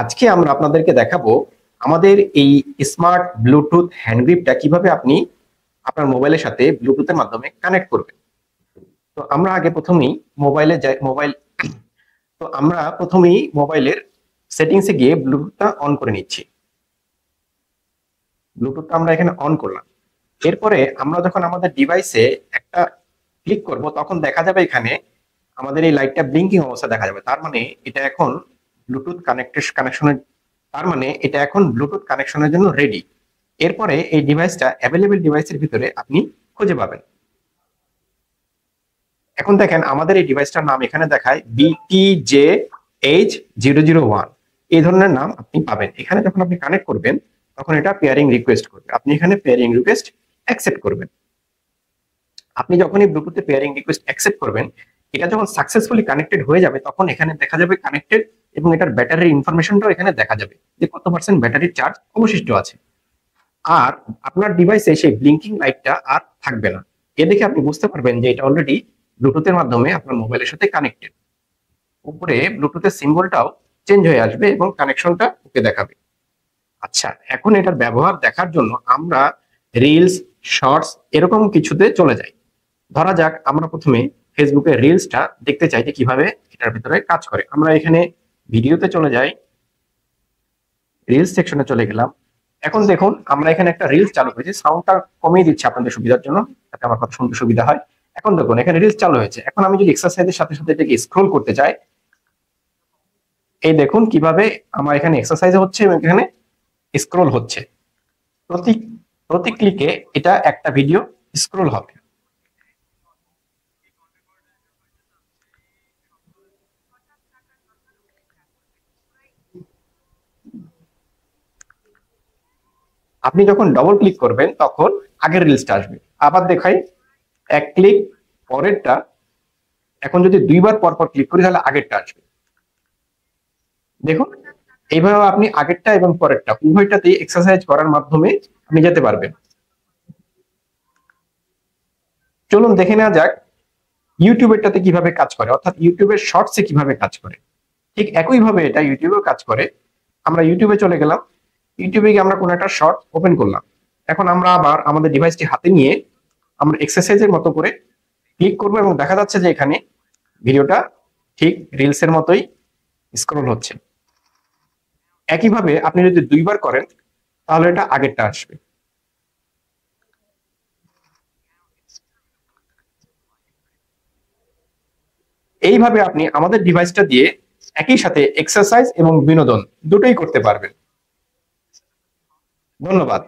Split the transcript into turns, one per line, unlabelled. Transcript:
আজকে আমরা আপনাদেরকে দেখাবো আমাদের এই স্মার্ট ব্লুটুথ হ্যান্ড গ্রিপটা কিভাবে আপনি আপনার মোবাইলের সাথে ব্লুটুথের মাধ্যমে কানেক্ট করবেন। তো আমরা আগে প্রথমেই মোবাইলে যাই মোবাইল তো আমরা প্রথমেই মোবাইলের সেটিংসে গিয়ে ব্লুটুথটা অন করে নিচ্ছি। ব্লুটুথটা আমরা এখানে অন করলাম। এরপরে আমরা যখন আমাদের ডিভাইসে একটা ক্লিক করব তখন দেখা যাবে এখানে আমাদের এই লাইটটা ব্লিঙ্কিং অবস্থা দেখা যাবে। তার মানে এটা এখন ব্লুটুথ কানেকশনের জন্য রেডি। এরপরে এই ডিভাইসটা অ্যাভেলেবেল ডিভাইসের ভিতরে আপনি খুঁজে পাবেন। এখন দেখেন আমাদের এই ডিভাইসটার নাম এখানে দেখায় BTJH001। এই ধরনের নাম আপনি পাবেন। এখানে যখন আপনি কানেক্ট করবেন তখন এটা পেয়ারিং রিকোয়েস্ট করবে। আপনি এখানে পেয়ারিং রিকোয়েস্ট অ্যাকসেপ্ট করবেন। আপনি যখনই ব্লুটুথে পেয়ারিং রিকোয়েস্ট অ্যাকসেপ্ট করবেন, এটা যখন সাকসেসফুলি কানেক্টেড হয়ে যাবে তখন এখানে দেখা যাবে কানেক্টেড এবং এটার ব্যাটারির ইনফরমেশনটাও এখানে দেখা যাবে যে কত পার্সেন্ট ব্যাটারির চার্জ অবশিষ্ট আছে। আর আপনার ডিভাইসে সেই ব্লিঙ্কিং লাইটটা আর থাকবে না। এ দেখে আপনি বুঝতে পারবেন যে এটা অলরেডি ব্লুটুথের মাধ্যমে আপনার মোবাইলের সাথে কানেক্টেড। উপরে ব্লুটুথের সিম্বলটাও চেঞ্জ হয়ে আসবে এবং কানেকশনটা ওকে দেখাবে। আচ্ছা, এখন এটার ব্যবহার দেখার জন্য আমরা রিলস, শর্টস এরকম কিছুতে চলে যাই। ধরা যাক আমরা প্রথমে ফেসবুকে রিলসটা দেখতে চাই যে কিভাবে এটার ভিতরে কাজ করে। আমরা এখানে ভিডিওতে চলে যাই, রিলস সেকশনে চলে গেলাম। এখন দেখুন আমরা এখানে একটা রিলস চালু হয়েছে। সাউন্ডটা কমিয়ে দিচ্ছি আপনাদের সুবিধার জন্য, যাতে আমার কথা শুনতে সুবিধা হয়। এখন দেখুন এখানে রিলস চালু হয়েছে। এখন আমি যদি এক্সারসাইজের সাথে সাথে এটাকে স্ক্রোল করতে চাই, এই দেখুন কিভাবে আমার এখানে এক্সারসাইজ হচ্ছে এবং এখানে স্ক্রোল হচ্ছে। প্রতি প্রতি ক্লিকে এটা একটা ভিডিও স্ক্রোল হবে। আপনি যখন ডবল ক্লিক করবেন তখন আগের রিলসটা আসবে। আবার দেখাই, এক ক্লিক পরেরটা। এখন যদি দুইবার পর পর ক্লিক করি তাহলে আগেরটা আসবে। দেখুন এইভাবে আপনি আগেরটা এবং পরেরটা উভয়টাতেই এক্সারসাইজ করার মাধ্যমে আপনি যেতে পারবেন। চলুন দেখে নেওয়া যাক ইউটিউবেরটাতে কিভাবে কাজ করে, অর্থাৎ ইউটিউবের শর্টসে কিভাবে কাজ করে। ঠিক একইভাবে এটা ইউটিউবেও কাজ করে। আমরা ইউটিউবে চলে গেলাম, ইউটিউবে গিয়ে আমরা কোনো একটা শর্ট ওপেন করলাম। এখন আমরা আবার আমাদের ডিভাইসটি হাতে নিয়ে আমরা এক্সারসাইজের মতো করে ক্লিক করবো এবং দেখা যাচ্ছে যে এখানে ভিডিওটা ঠিক রিলসের মতোই স্ক্রল হচ্ছে। একইভাবে আপনি যদি দুইবার করেন তাহলে এটা আগেরটা আসবে। এইভাবে আপনি আমাদের ডিভাইসটা দিয়ে একই সাথে এক্সারসাইজ এবং বিনোদন দুটোই করতে পারবেন। ধন্যবাদ।